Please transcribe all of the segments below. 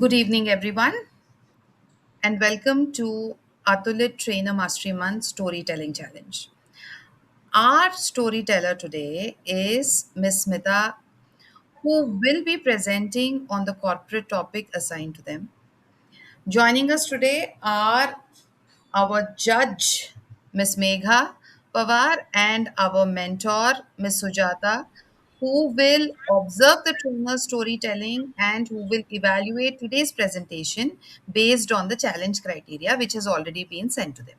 Good evening, everyone, and welcome to Atulit Trainer Mastery Month Storytelling Challenge. Our storyteller today is Miss Smita, who will be presenting on the corporate topic assigned to them. Joining us today are our judge, Miss Megha Pawar, and our mentor, Miss Sujata, who will observe the trainer's storytelling and who will evaluate today's presentation based on the challenge criteria which has already been sent to them.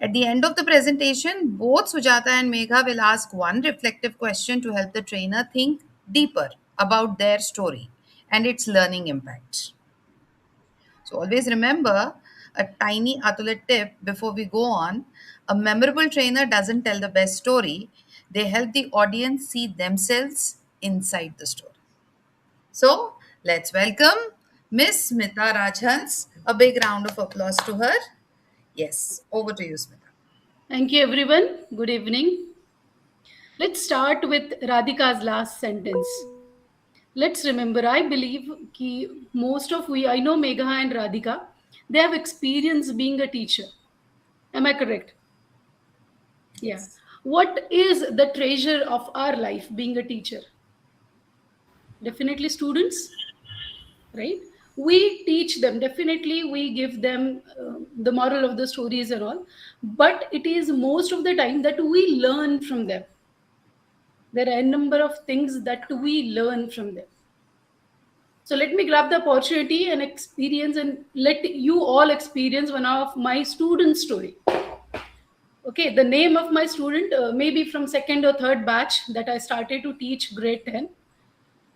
At the end of the presentation, both Sujata and Megha will ask one reflective question to help the trainer think deeper about their story and its learning impact. So always remember a tiny Atulit tip before we go on. A memorable trainer doesn't tell the best story, they help the audience see themselves inside the story. So let's welcome Miss Smita Rajhans. A big round of applause to her. Yes, over to you, Smita. Thank you, everyone. Good evening. Let's start with Radhika's last sentence. Let's remember, I believe ki most of I know Megha and Radhika, they have experience being a teacher. Am I correct? Yeah. Yes. What is the treasure of our life being a teacher? Definitely students, right? We teach them, definitely we give them the moral of the stories and all, but it is most of the time that we learn from them. There are a number of things that we learn from them. So let me grab the opportunity and experience and let you all experience one of my student story. Okay, the name of my student, maybe from second or third batch that I started to teach grade 10.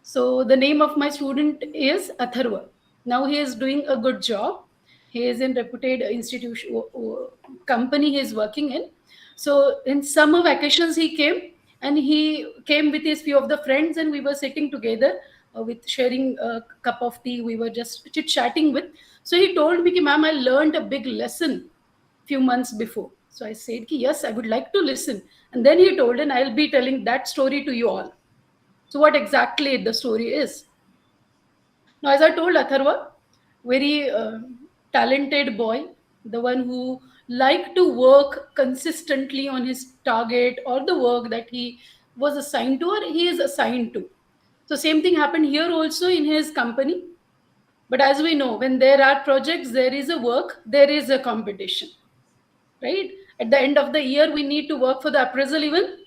So the name of my student is Atharva. Now he is doing a good job. He is in reputed institution company he is working in. So in summer vacations he came, and he came with his few of the friends, and we were sitting together with sharing a cup of tea. We were just chit chatting with. So he told me, "Ma'am, I learned a big lesson few months before." So I said, "Yes, I would like to listen." And then he told, and I'll be telling that story to you all. So what exactly the story is? Now, as I told, Atharva, very talented boy, the one who liked to work consistently on his target or the work that he was assigned to or he is assigned to. So same thing happened here also in his company. But as we know, when there are projects, there is a work, there is a competition, right? At the end of the year, we need to work for the appraisal even.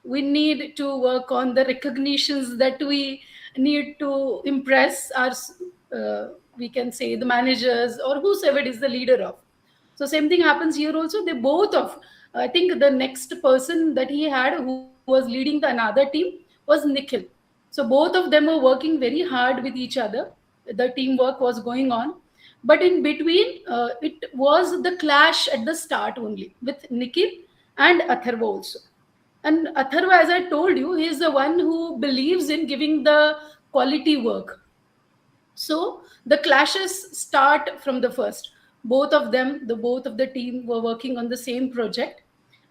We need to work on the recognitions that we need to impress our, we can say, the managers or whosoever is the leader of. So same thing happens here also. They both of, I think the next person that he had who was leading the another team was Nikhil. So both of them were working very hard with each other. The teamwork was going on, but in between, it was the clash at the start only with Nikhil and Atharva also. And Atharva, as I told you, he is the one who believes in giving the quality work. So the clashes start from the first. Both of them, the both of the team were working on the same project.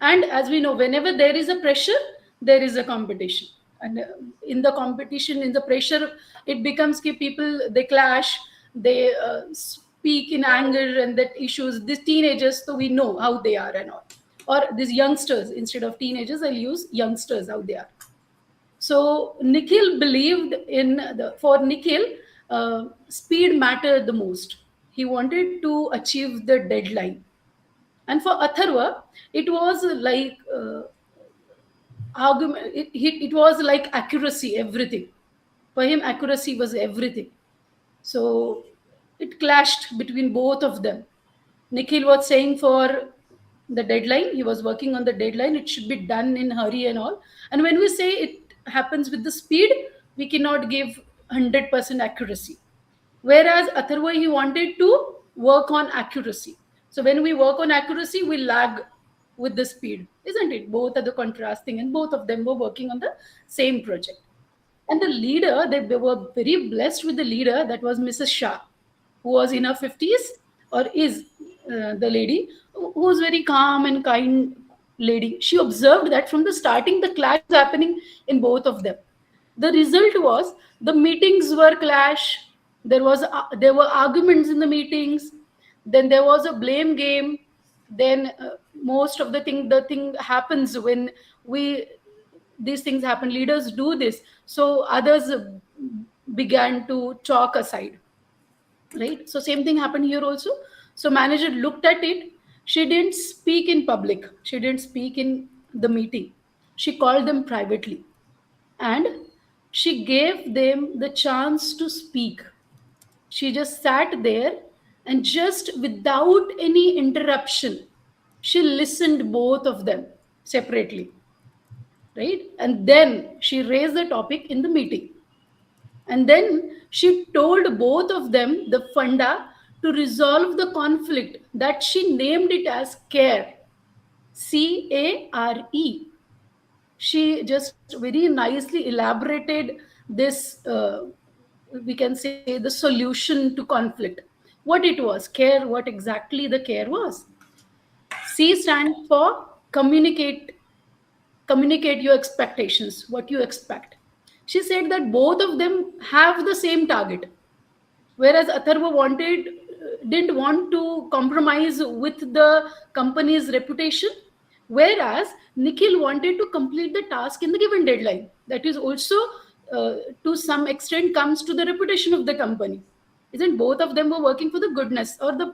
And as we know, whenever there is a pressure, there is a competition. And in the competition, in the pressure, it becomes ki people, they clash, they speak in anger and that issues. These teenagers, so we know how they are and all. Or these youngsters, instead of teenagers, I'll use youngsters, how they are. So Nikhil believed in for Nikhil, speed mattered the most. He wanted to achieve the deadline. And for Atharva, it was like argument. It was like accuracy, everything. For him, accuracy was everything. So it clashed between both of them. Nikhil was saying for the deadline, he was working on the deadline, it should be done in hurry and all. And when we say it happens with the speed, we cannot give 100% accuracy. Whereas Atharva, he wanted to work on accuracy. So when we work on accuracy, we lag with the speed, isn't it? Both are the contrasting, and both of them were working on the same project. And the leader, they were very blessed with the leader, that was Mrs. Shah, who was in her 50s, or is the lady, who was very calm and kind lady. She observed that from the starting, the clash was happening in both of them. The result was the meetings were clash, There were arguments in the meetings. Then there was a blame game. Then most of the thing happens when we these things happen, leaders do this, so others began to chalk aside, right? So same thing happened here also. So manager looked at it. She didn't speak in public, she didn't speak in the meeting, she called them privately, and she gave them the chance to speak. She just sat there, and just without any interruption, she listened both of them separately, right? And then she raised the topic in the meeting. And then she told both of them the funda to resolve the conflict, that she named it as CARE, CARE. She just very nicely elaborated this, we can say, the solution to conflict. What it was, CARE, what exactly the CARE was. C stands for communicate your expectations, what you expect. She said that both of them have the same target, whereas Atharva didn't want to compromise with the company's reputation, whereas Nikhil wanted to complete the task in the given deadline. That is also, to some extent, comes to the reputation of the company. Isn't both of them were working for the goodness or the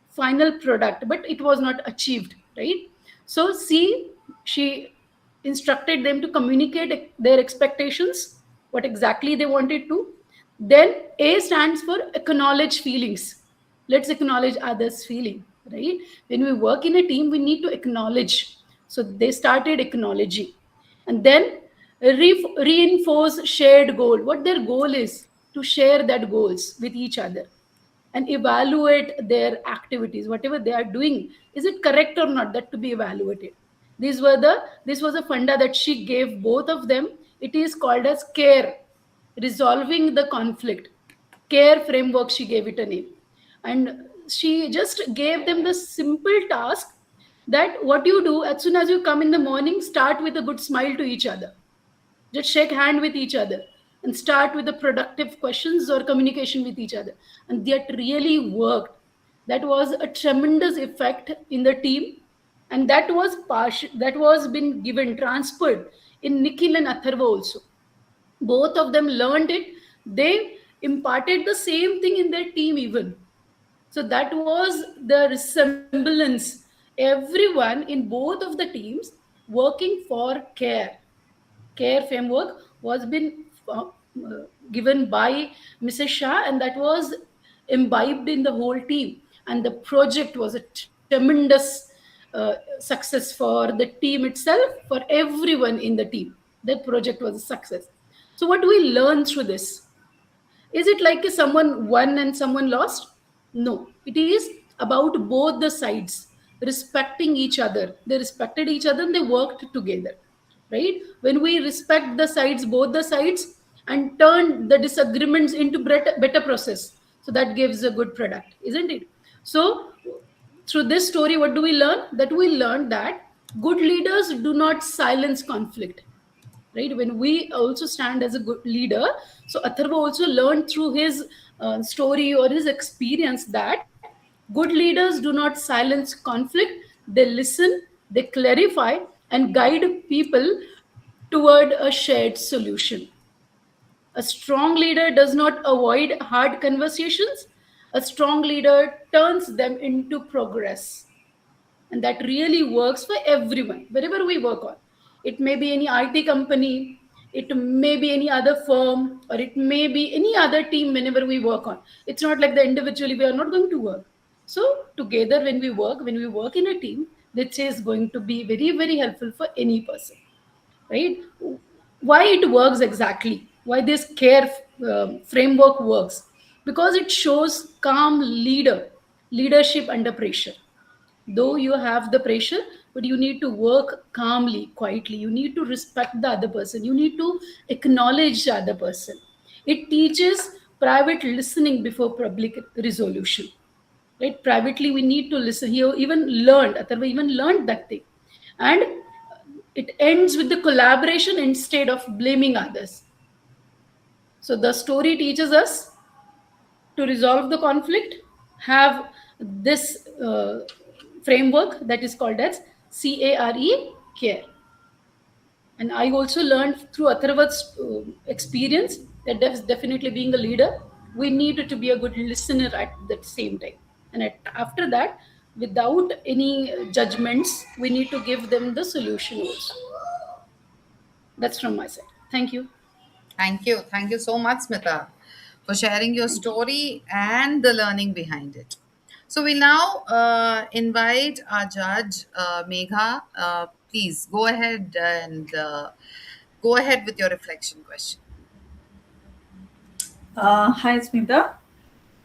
final product, but it was not achieved, right? So see, she instructed them to communicate their expectations, what exactly they wanted to. Then A stands for acknowledge feelings. Let's acknowledge others' feeling, right? When we work in a team, we need to acknowledge. So they started acknowledging. And then reinforce shared goal. What their goal is, to share that goals with each other, and evaluate their activities, whatever they are doing, is it correct or not, that to be evaluated. This was a funda that she gave both of them. It is called as CARE, resolving the conflict. CARE framework, she gave it a name. And she just gave them the simple task, that what you do as soon as you come in the morning, start with a good smile to each other, just shake hand with each other, and start with the productive questions or communication with each other. And that really worked. That was a tremendous effect in the team. And that was that was been given, transferred in Nikhil and Atharva also. Both of them learned it. They imparted the same thing in their team even. So that was the resemblance. Everyone in both of the teams working for CARE. CARE framework was been given by Mrs. Shah, and that was imbibed in the whole team. And the project was a tremendous success for the team itself, for everyone in the team. That project was a success. So what do we learn through this? Is it like someone won and someone lost? No, it is about both the sides respecting each other. They respected each other and they worked together, right? When we respect the sides, both the sides, and turn the disagreements into better process, so that gives a good product, isn't it? So through this story, what do we learn? That we learn that good leaders do not silence conflict, right? When we also stand as a good leader, so Atharva also learned through his story or his experience that good leaders do not silence conflict. They listen, they clarify, and guide people toward a shared solution. A strong leader does not avoid hard conversations. A strong leader turns them into progress. And that really works for everyone, wherever we work on. It may be any IT company, it may be any other firm, or it may be any other team whenever we work on. It's not like the individually we are not going to work. So together when we work in a team, this is going to be very, very helpful for any person, right? Why it works exactly, why this CARE framework works? Because it shows calm leadership under pressure. Though you have the pressure, but you need to work calmly, quietly. You need to respect the other person, you need to acknowledge the other person. It teaches private listening before public resolution, right? Privately we need to listen. He even learned, Atharva even learned that thing. And it ends with the collaboration instead of blaming others. So the story teaches us to resolve the conflict, have this framework that is called as CARE. And I also learned through Atharva's experience that definitely being a leader, we need to be a good listener at the same time. And after that, without any judgments, we need to give them the solution also. That's from my side. Thank you. Thank you. Thank you so much, Smita, for sharing your Thank you. story and the learning behind it. So we now invite our judge, Megha. Please go ahead and go ahead with your reflection question. Hi, Smita.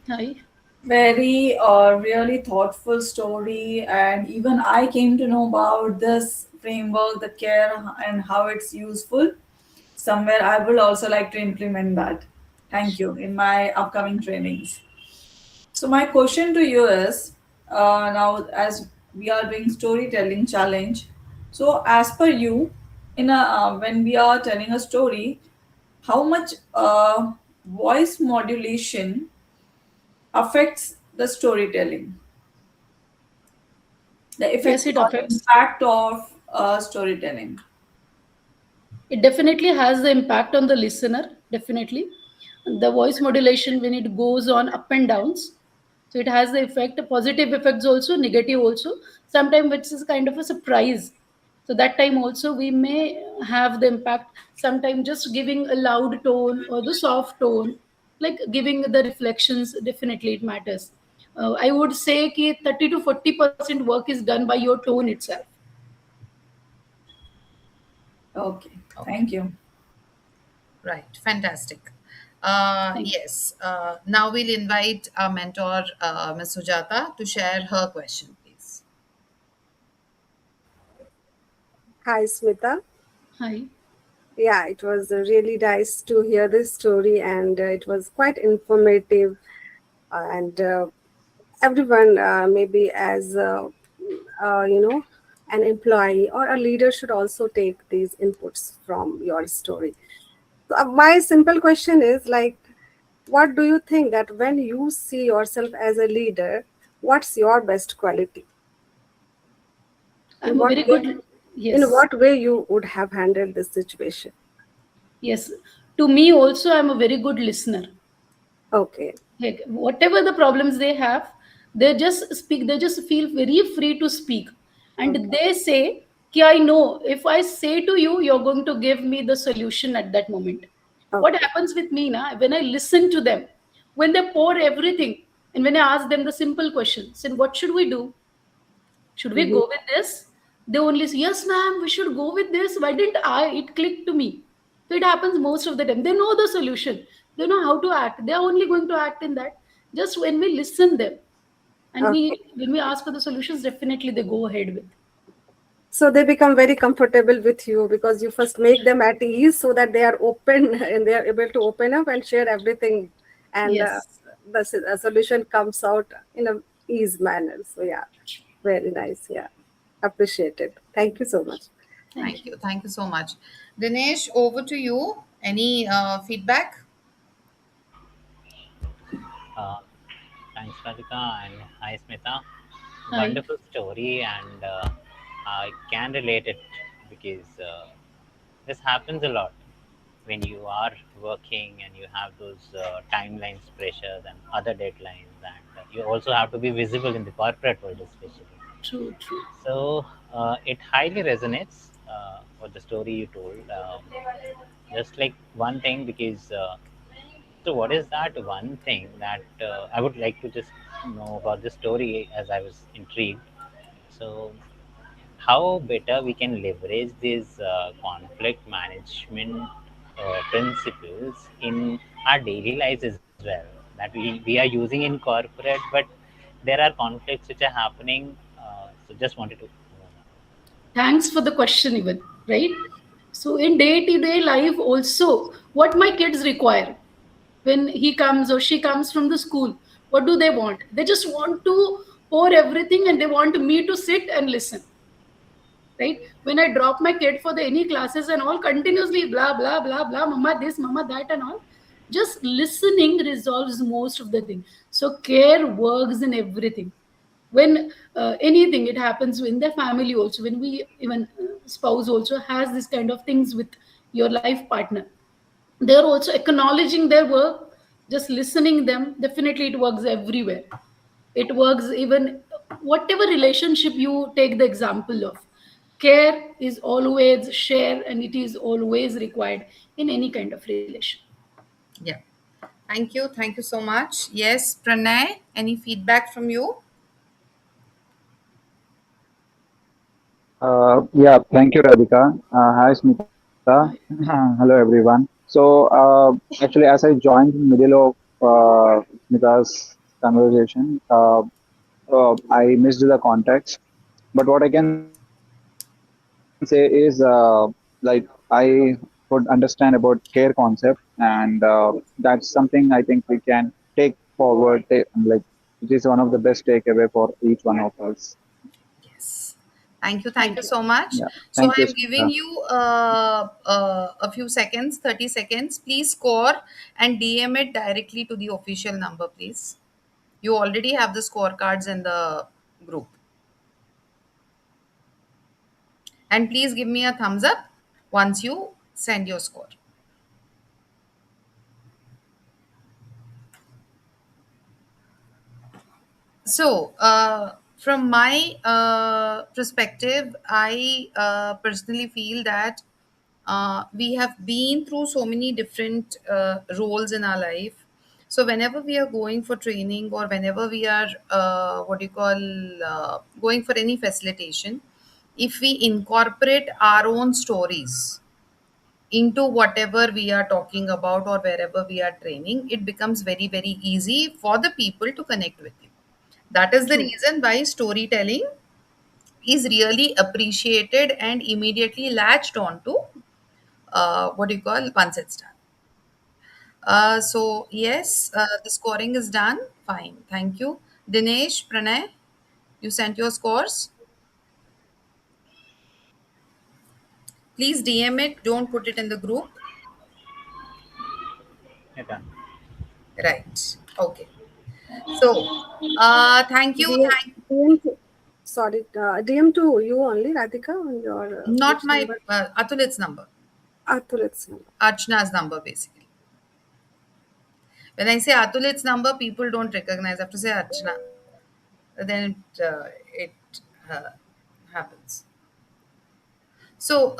Hi. Very really thoughtful story, and even I came to know about this framework, the care, and how it's useful. Somewhere I will also like to implement that. Thank you in my upcoming trainings. So my question to you is now as we are doing storytelling challenge. So as per you, in a when we are telling a story, how much voice modulation affects the storytelling, the Yes, effect it or affects. impact of storytelling. It definitely has the impact on the listener, definitely. The voice modulation, when it goes on up and downs, so it has the effect, positive effects also, negative also, sometimes which is kind of a surprise. So that time also we may have the impact, sometimes just giving a loud tone or the soft tone, like giving the reflections, definitely it matters. I would say ki 30 to 40% work is done by your tone itself. Okay, Okay, thank you. right. Fantastic. Thank you. Yes. Now we'll invite our mentor, Ms. Sujata, to share her question, please. Hi, Smita. Hi. Yeah, it was really nice to hear this story, and it was quite informative. And everyone, maybe as you know, an employee or a leader, should also take these inputs from your story. So, my simple question is like, what do you think that when you see yourself as a leader, what's your best quality? In I'm a what very way? good. In Yes. what way you would have handled this situation? Yes, to me also, I'm a very good listener. Okay. Like whatever the problems they have, they just speak. They just feel very free to speak, and Okay. they say, "Ki I know if I say to you, you're going to give me the solution at that moment." What Okay. happens with me now when I listen to them, when they pour everything, and when I ask them the simple questions, and what should we do? Should we Mhm. go with this? They only say, yes, ma'am, we should go with this. Why didn't I? It clicked to me. So it happens most of the time. They know the solution. They know how to act. They are only going to act in that. Just when we listen them and Okay. we when we ask for the solutions, definitely they go ahead with. So they become very comfortable with you because you first make them at ease so that they are open and they are able to open up and share everything, and Yes. the solution comes out in a ease manner. So yeah, very nice. Yeah, appreciate it. Thank you so much. Thank Thank you. you. Thank you so much. Dinesh, over to you. Any feedback? Uh, Thanks, Radhika, and hi, Smita. Hi. Wonderful story, and I can relate it because this happens a lot when you are working and you have those timelines, pressures, and other deadlines, and you also have to be visible in the corporate world, especially. True, true. So it highly resonates with the story you told. Just like one thing, because so what is that one thing that I would like to just know about the story as I was intrigued. So how better we can leverage these conflict management principles in our daily lives as well that we are using in corporate, but there are conflicts which are happening. So just wanted to know that. Thanks for the question, even, right? So in day-to-day life also, what my kids require when he comes or she comes from the school, what do they want? They just want to pour everything and they want me to sit and listen, right? When I drop my kid for the any classes and all, continuously blah blah blah blah, mama this, mama that, and all. Just listening resolves most of the thing. So care works in everything. When anything it happens in the family also, when we even spouse also has this kind of things with your life partner, they're also acknowledging their work, just listening them, definitely it works everywhere. It works even whatever relationship you take the example of. Care is always share, and it is always required in any kind of relation. Yeah. Thank you. Thank you so much. Yes, Pranay, any feedback from you? Yeah, thank you, Radhika. Hi, Smita. Hello, everyone. Actually, as I joined in the middle of Smita's conversation, I missed the context. But what I can say is, I would understand about care concept, and that's something I think we can take forward. It is one of the best takeaway for each one of us. Yes. Thank you. Thank Thank you you. so much. Yeah, So thank you, I'm giving Smita. you a few seconds, 30 seconds. Please score and DM it directly to the official number, please. You already have the scorecards in the group. And please give me a thumbs up once you send your score. So, from my perspective, I personally feel that we have been through so many different roles in our life. So, whenever we are going for training or whenever we are, what do you call, going for any facilitation, if we incorporate our own stories into whatever we are talking about or wherever we are training, it becomes very, very easy for the people to connect with you. That is the True. reason why storytelling is really appreciated and immediately latched on to what do you call once it's done. So, yes, the scoring is done. Fine. Thank you. Dinesh, Pranay, you sent your scores. Please DM it. Don't put it in the group. Yeah, done. Right. Okay. So, thank you. DM, Thank DM to, sorry, DM to you only, Radhika, on your Not which my number? Atulit's number, Atul's number. Archana's number, basically. When I say Atulit's number, people don't recognize. I have to say Archana. Then it uh, happens. So,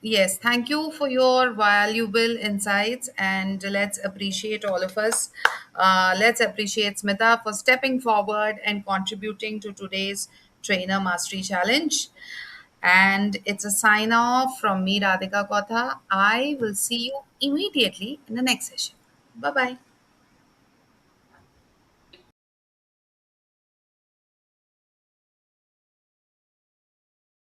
yes, thank you for your valuable insights, and let's appreciate all of us. Let's appreciate Smita for stepping forward and contributing to today's Trainer Mastery Challenge. And it's a sign off from me, Radhika Kotha. I will see you immediately in the next session. Bye bye.